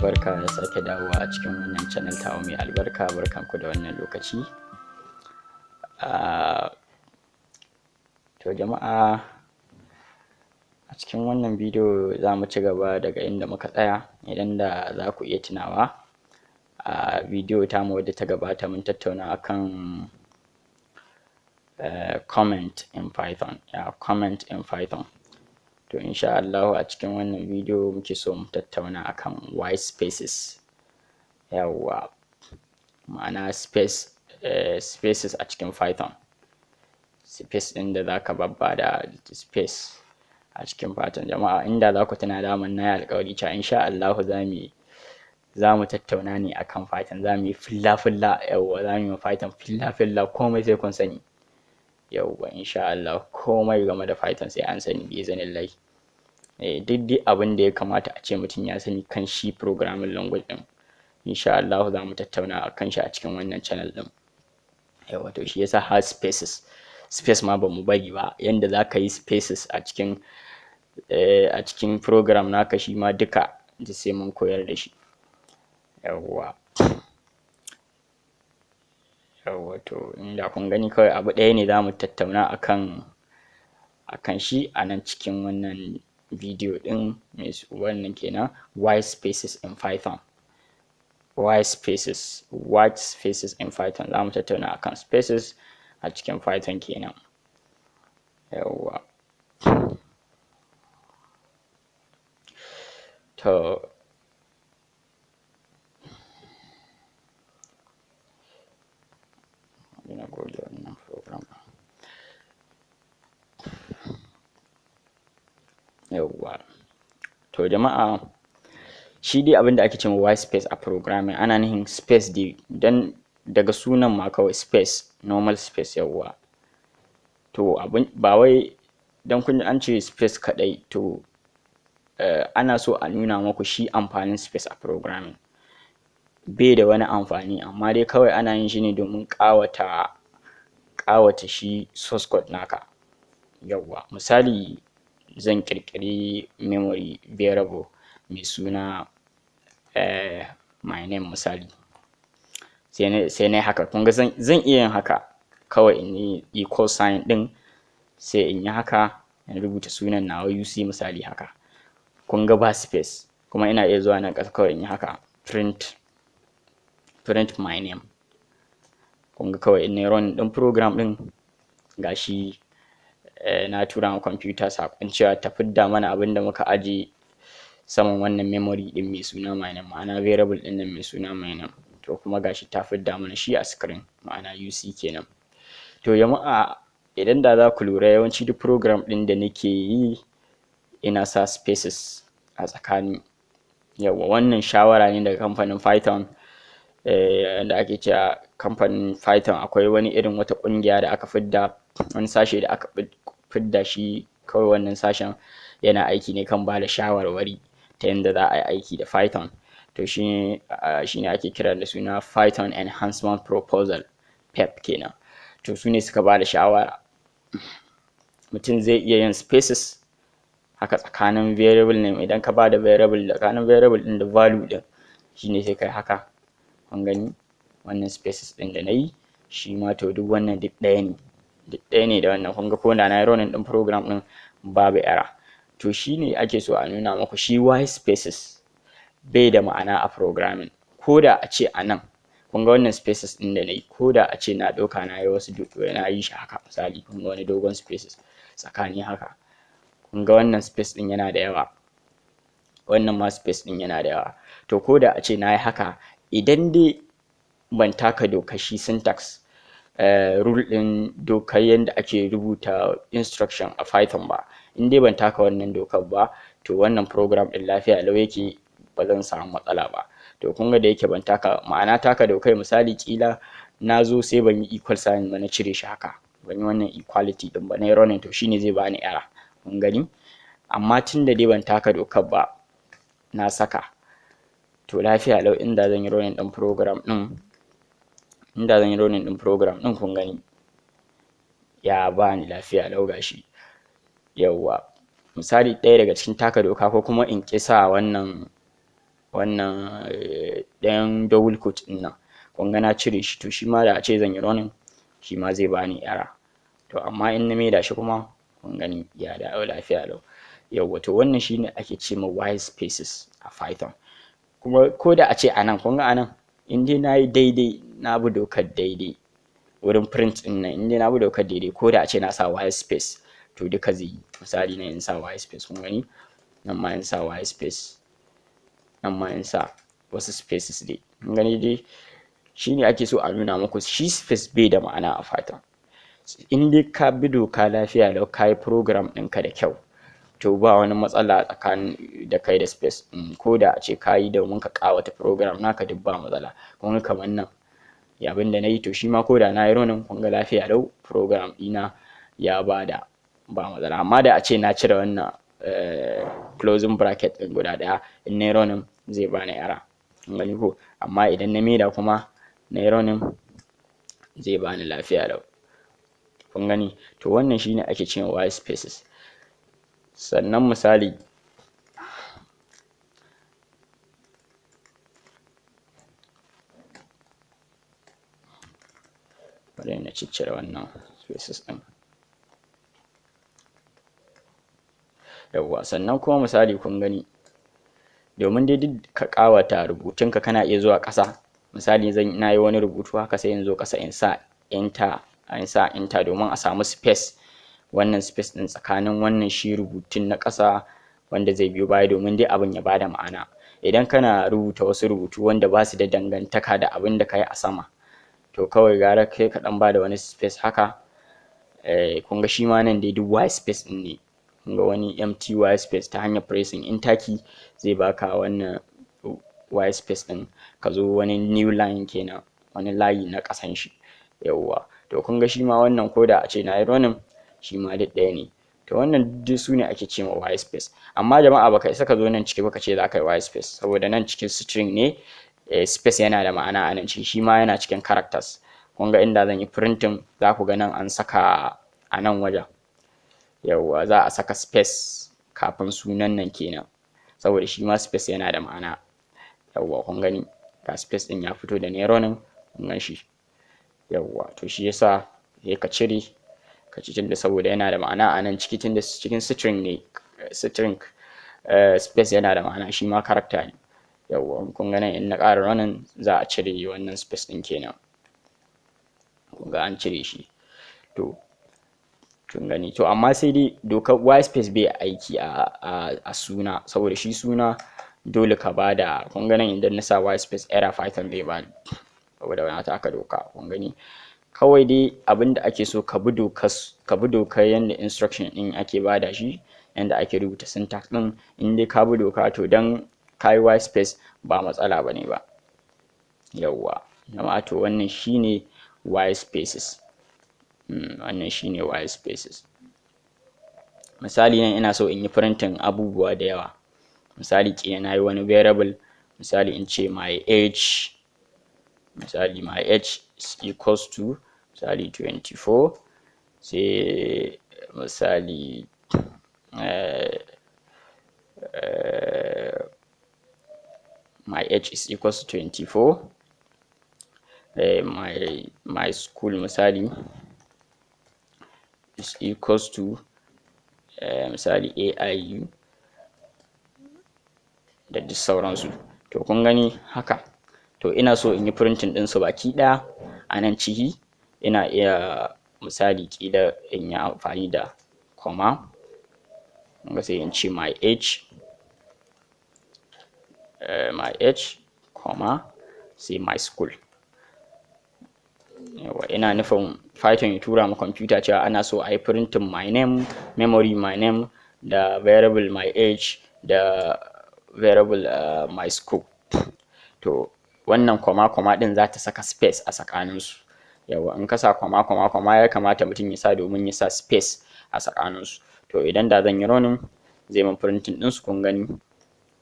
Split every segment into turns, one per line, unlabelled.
barka da sake dawowa a cikin wannan channel tawa mai albarka. Barkanku da wannan lokaci. To jama'a, a cikin wannan bidiyo za mu ci gaba daga inda muka tsaya. Idan da za ku iya tunawa, a bidiyo tamu wadda ta gabata mun tattauna akan comment in Python. Comment in Python. To insha Allah a cikin wannan bidiyo muke so mu tattauna akan white spaces. Yawwa, ma'ana spaces a cikin Python. Space ɗin da zaka babbada space a cikin Python. Jama'a, inda za ku tuna daman na yi alƙawari cewa insha Allah za mu tattauna ne akan Python. Za mu yi filla-filla. Yawwa, za mu yi Python filla-filla, komai sai kun sani. Yawwa, insha Allah komai game da Python sai an sani bi iznillahi. Duk abin da ya kamata a ce mutum ya sani kan shi programming language ɗin, insha Allah za mu tattauna akan shi a cikin wannan channel ɗin. Yawwa, to shi yasa har space ma ba mu bari ba. Yanda za ka yi spaces a cikin program naka, shi ma duka sai mun koyar da shi. Yawwa, to inda kun gani kawai abu ɗaya ne za mu tattauna akan shi a nan cikin wannan bidiyo ɗin. Wannan kenan, white spaces in Python. White spaces in Python. Za mu tattauna akan spaces a cikin Python kenan. Yawwa, to ina goge wannan program. Yawwa, to jama'a, shi dai abinda ake cewa white space a programming ana nufin space dai dan daga sunan ma kawai space, normal space. Yawwa, to ba wai dan kun ji an ce space kadai to ana so a nuna maku shi amfanin space a programming. Bai da wani amfani, amma dai kawai ana yin shi ne domin ƙawata shi source code naka. Yawwa, misali zan ƙirƙiri memory variable mai suna my name misali. Sai na haka, kun ga zan iya yin haka kawai in yi equal sign ɗin, sai in yi haka, in rubuta sunan nawa UC misali haka. Kun ga ba space, kuma ina iya zuwa nan ƙasa kawai in yi haka, print my name. Kun ga kawai in na run ɗin program ɗin, gashi na tura ma computer saƙon cewa ta fidda mana abin da muka aje saman wannan memory ɗin mai suna my name, ma'ana variable ɗin nan mai suna my name. To kuma gashi ta fidda mana shi a screen, ma'ana UC kenan. To jama'a, idan da za ku lura, yawanci duk program ɗin da nake yi ina sa spaces a tsakani. Yawwa, wannan shawara ne daga kamfanin Python. Da ake cewa kamfanin Python akwai wani irin wata ƙungiya da aka fidda, wani sashe da aka fidda shi. Kawai wannan sashen yana aiki ne kan ba da shawarwari ta yanda za a yi aiki da Python. To shine ake kira da suna Python Enhancement Proposal, PEP kenan. To su ne suka ba da shawara mutum zai iya yin spaces haka tsakanin variable name. Idan ka ba da variable, tsakanin variable ɗin da value ɗin, shine sai kai haka. Kun gani wannan spaces ɗin da na yi, shi ma to duk wannan duk ɗaya ne da wannan. Kun ga ko da na yi running ɗin program ɗin babu error. To shine ake so a nuna maku shi white spaces bai da ma'ana a programming. Ko da a ce a nan, kun ga wannan spaces ɗin da na yi, ko da a ce na ɗauka na yi shi haka misali, kun ga wani dogon spaces tsakani haka. Kun ga wannan space ɗin yana da yawa, wannan ma space ɗin yana da yawa. To ko da a ce na yi haka, idan dai ban taka dokar shi syntax, rule ɗin dokar yanda ake rubuta instruction a Python ba, in dai ban taka wannan dokar ba, to wannan program ɗin lafiya lau yake, ba zan samu matsala ba. To kun ga da yake ban taka, ma'ana taka dokar misali kila na zo sai ban yi equal sign ba, na cire shi haka, ban yi wannan equality ɗin ba, na yi running, to shine zai bani error. Kun gani? Amma tun da dai ban taka dokar ba, na saka, to lafiya lau. Inda zan yi running ɗin program ɗin, kun gani ya bani lafiya lau gashi. Yawwa, misali ɗaya daga cikin taka doka ko kuma in ƙi sa wannan wannan ɗayan double quote ɗin nan, kun ga na cire shi, to shi ma da a ce zan yi running shi ma zai bani error. To amma in na maida shi kuma kun gani ya dawo lafiya lau. Yawwa, to wannan shine ake ce ma white spaces a Python. Kuma ko da a ce a nan, kun ga a nan in dai na yi daidai, na bi dokar daidai wurin print ɗin nan, in dai na bi dokar daidai, ko da a ce na sa white space to duka zai yi. Misali nan in sa white space, kun gani nan ma in sa white space, nan ma in sa wasu spaces dai, kun gani dai shine ake so a nuna muku shi space bai da ma'ana a Python. In dai ka bi doka lafiya lau, ka yi program ɗinka da kyau, to ba wani matsala tsakanin da kai da space. Ko da a ce ka yi domin ka ƙawata program naka duk ba matsala. Kun ga kamar nan abin da na yi, to shi ma ko da na yi running kun ga lafiya lau program ɗina ya bada ba matsala. Amma da a ce na cire wannan closing bracket ɗin guda ɗaya, in na yi running zai bani error, kun gani ko. Amma idan na maida kuma na yi running zai bani lafiya lau, kun gani. To wannan shine ake cewa white spaces. Sannan misali bari na ciccire wannan spaces ɗin. Yawwa, sannan kuma misali kun gani domin dai duk ka ƙawata rubutunka kana iya zuwa ƙasa. Misali na yi wani rubutu haka, sai in zo ƙasa in sa enter domin a samu space, wannan space ɗin tsakanin wannan shi rubutun na ƙasa wanda zai biyo baya, domin dai abin ya bada ma'ana. Idan kana rubuta wasu rubutu wanda ba su da dangantaka da abin da ka yi a sama, to kawai gara kai ka ɗan bada wani space haka. Kun ga shi ma nan dai duk white space ɗin ne, kun ga wani empty white space. Ta hanyar pressing enter key zai baka wannan white space ɗin, ka zo wani new line kenan, wani layi na ƙasan shi. Yawwa, to kun ga shi ma wannan ko da a ce na yi running shi ma duk ɗaya ne. To wannan duk su ne ake ce ma white space. Amma jama'a baka isa ka zo nan ciki baka ce za ka yi white space, saboda nan cikin string ne, space yana da ma'ana a nan ciki, shi ma yana cikin characters. Kun ga inda zan yi printing za ku ga nan an saka a nan wajen, yawwa za a saka space kafin sunan nan kenan, saboda shi ma space yana da ma'ana. Yawwa, kun gani ga space ɗin ya fito da ne running, kun gan shi. Yawwa, to shi yasa sai ka cire da saboda yana da ma'ana a nan ciki, tunda cikin string ne, string space yana da ma'ana, shi ma character ne. Yawwa, kun ga nan in na ƙara running za a cire wannan space ɗin kenan, kun ga an cire shi. To kun gani, to amma sai dai dokar white space bai aiki a suna, saboda shi suna dole ka bada. Kun ga nan idan na sa white space error Python zai bani, saboda wani taka doka. Kun gani, kawai dai abin da ake so ka bi dokar yanda instruction ɗin ake bada shi, yanda ake rubuta syntax ɗin. In dai ka bi doka, to dan ka yi white space ba matsala bane ba. Yawwa, jama'a, to wannan shine white spaces. Wannan shine white spaces. Misali nan ina so in yi printing abubuwa da yawa. Misali ƙila na yi wani variable, misali in ce my age, misali my age is equals to misali 24, sai misali my age is equals to 24, my school misali is equals to misali AIU da duk sauransu. To kun gani haka, to ina so in yi printing ɗinsu baki ɗaya a nan ciki. Ina iya misali ƙila in yi amfani da comma, kun ga sai in ce my age, comma, sai my school. Yawwa, ina nufin Python ya tura ma computer cewa ana so a yi printing my name, memory my name, da variable my age, da variable my school. To wannan comma ɗin za ta saka space a tsakaninsu. Yawwa, in ka sa comma ya kamata mutum ya sa domin ya sa space a tsakaninsu. To idan da zan yi running zai min printing ɗinsu, kun gani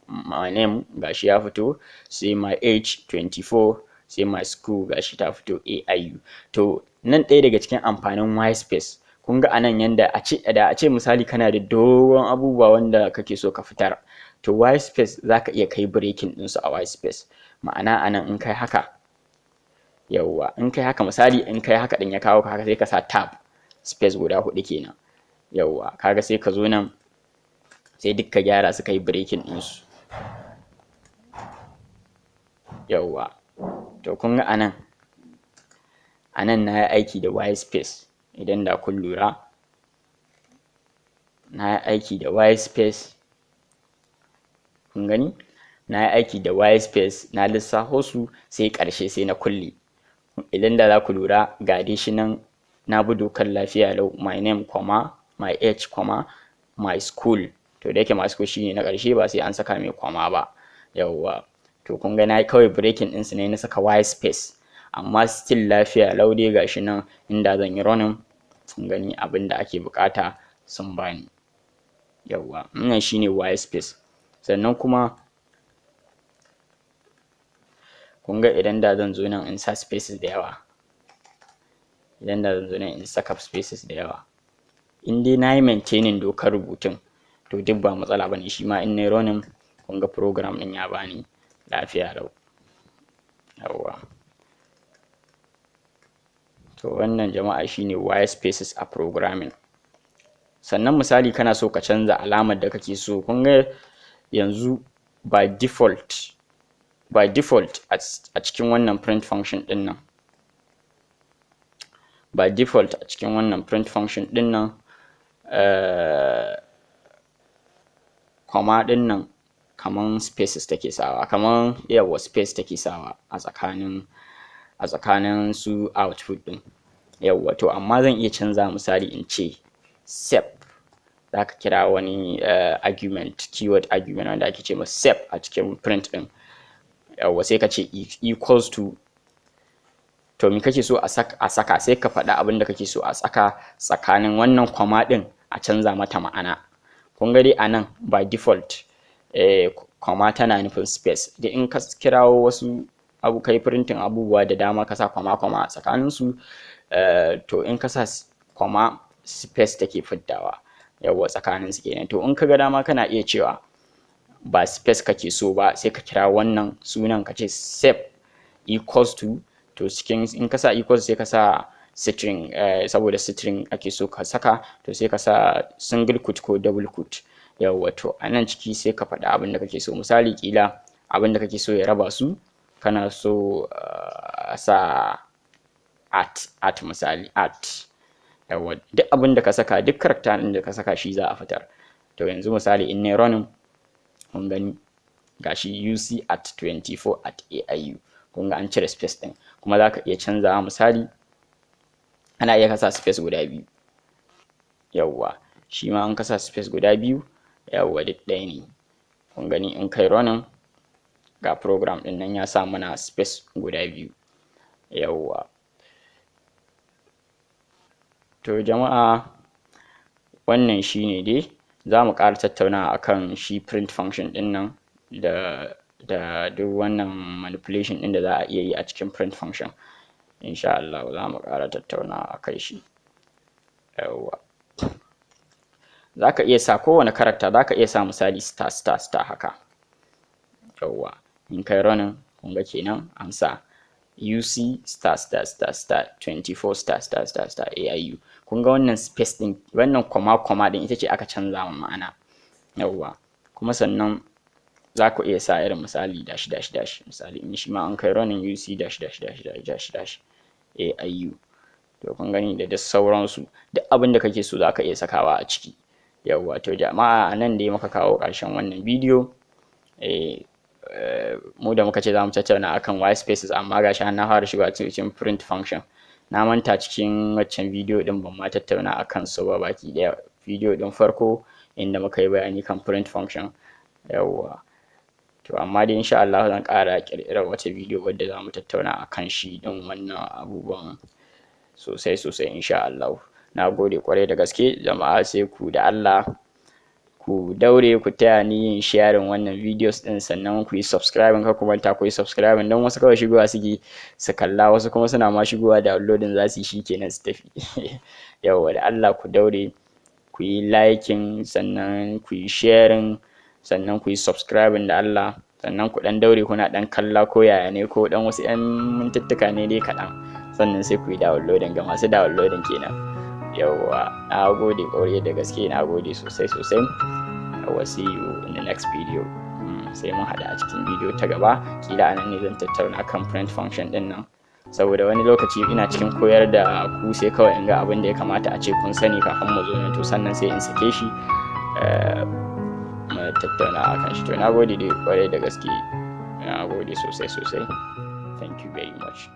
my name gashi ya fito, sai my age 24, sai my school gashi ta fito AIU. To nan ɗaya daga cikin amfanin white space. Kun ga anan yanda a ce misali kana da dogon abubuwa wanda kake so ka fitar, to white space zaka iya kai breaking ɗinsu a white space. Ma'ana anan in kai haka, yawwa in kai haka misali in kai haka ɗin ya kawo ka haka sai ka sa tab space guda 4 kenan. Yawwa kaga sai ka zo nan sai duk ka gyara su kai breaking ɗinsu. Yawwa to kun ga anan na yi aiki da white space. Idan da kun lura na yi aiki da white space, kun gani na yi aiki da white space na lissafo su sai ƙarshe sai na kulle. Idan da za ku lura ga dai shi nan na bi dokar lafiya lau, my name, my age, my school. To da yake my school shine na ƙarshe ba sai an saka mai kwama ba. Yawwa to kun ga na yi kawai breaking ɗinsu ne na saka white space, amma still lafiya lau dai ga shi nan inda zan yi running kun gani abin da ake buƙata sun bani. Yawwa wannan shine white space. Sannan kuma kun ga idan da zan zo nan in sa spaces da yawa, idan da zan zo nan in saka spaces da yawa, in dai na yi maintaining dokar rubutun to duk ba matsala bane. Shi ma in na yi running kun ga program ɗin ya bani lafiya lau. Yawwa to wannan jama'a shine white spaces a programming. Sannan misali kana so ka canza alamar da kake so, kun ga yanzu by default a cikin wannan print function ɗin nan, by default a cikin wannan print function ɗin nan comma ɗin nan kaman spaces take sawa, kaman yawa space take sawa a tsakanin su output ɗin. Yawwa to amma zan iya canza misali in ce sep, za ka kira wani argument, keyword argument wanda ake ce ma sep a cikin print ɗin. Yawwa sai ka ce equals to me kake so a saka sai ka faɗa abin da kake so a saka tsakanin wannan comma ɗin a canza mata ma'ana. Kun ga dai a nan by default comma tana nufin space. Da in ka kirawo wasu kai printing abubuwa da dama ka sa comma a tsakaninsu, to in ka sa comma space take fiddawa. Yawwa tsakanin su kenan. To in ka ga dama kana iya cewa ba space kake so ba sai ka kira wannan sunan ka ce sep equals to cikin in ka sa equals sai ka sa string, saboda string ake so ka saka to sai ka sa single quote ko double quote. Yawwa to a nan ciki sai ka faɗa abin da kake so. Misali ƙila abin da kake so ya raba su kana so sa at misali at. Yawwa duk abin da ka saka, duk character ɗin da ka saka shi za a fitar. To yanzu misali in nayi running kun gani gashi UC at 24 at AIU, kun ga an cire space ɗin. Kuma za ka iya canzawa misali ana iya kasa space guda 2. Yawwa shi ma an kasa space guda 2 yawwa duk ɗaya ne. Kun gani in kai running ga program ɗin nan ya sa mana space guda 2. Yawwa to jama'a wannan shine dai za mu ƙara tattaunawa akan shi print function ɗin nan da duk wannan manipulation ɗin da za a iya yi a cikin print function. Insha Allah za mu ƙara tattaunawa akai shi. Yawwa za ka iya sa kowane character, za ka iya sa misali star haka. Yawwa in kai running kun ga kenan an sa UC *** 24 *** AIU. Kun ga wannan space ɗin, wannan comma ɗin ita ce aka canza wa ma'ana. Yawwa kuma sannan za ku iya sa irin misali dash misali in shi ma an kai running UC ---- AIU. To kun gani da duk sauransu, duk abin da kake so za ka iya sakawa a ciki. Yawwa to jama'a a nan dai muka kawo ƙarshen wannan bidiyo. Mu da muka ce za mu tattauna akan white spaces amma ga shi na fara shiga cikin print function. Na manta cikin waccan bidiyo ɗin ban ma tattauna akan su ba baki ɗaya. Bidiyo ɗin farko inda muka yi bayani kan print function. Yawwa to amma dai insha Allah zan ƙara ƙirƙirar wata bidiyo wadda za mu tattauna akan shi ɗin wannan abubuwan sosai insha Allah. Na gode ƙwarai da gaske jama'a, sai ku da Allah ku daure ku taya ni yin sharing wannan videos ɗin, sannan ku yi subscribing, kar ku manta ku yi subscribing don wasu kawai shigowa suke su kalla, wasu kuma suna ma shigowa downloading za su yi shikenan su tafi. Yawwa da Allah ku daure ku yi liking sannan ku yi sharing sannan ku yi subscribing da Allah, sannan ku dan daure kuna dan kalla ko yaya ne ko dan wasu yan mintuttuka ne dai kaɗan, sannan sai ku yi downloading ga masu downloading kenan. Yawwa, na gode ƙwarai da gaske, na gode sosai sosai. See you in the next video. Sai mun haɗa a cikin bidiyo ta gaba, kila anan ne zan tattauna kan print function din nan, saboda wani lokaci ina cikin koyar da ku sai kawai in ga abin da ya kamata a ce kun sani kafin mu zo nan, to sannan sai in sake shi mu tattauna akan shi. To na gode dai ƙwarai da gaske, na gode sosai sosai. Thank you very much.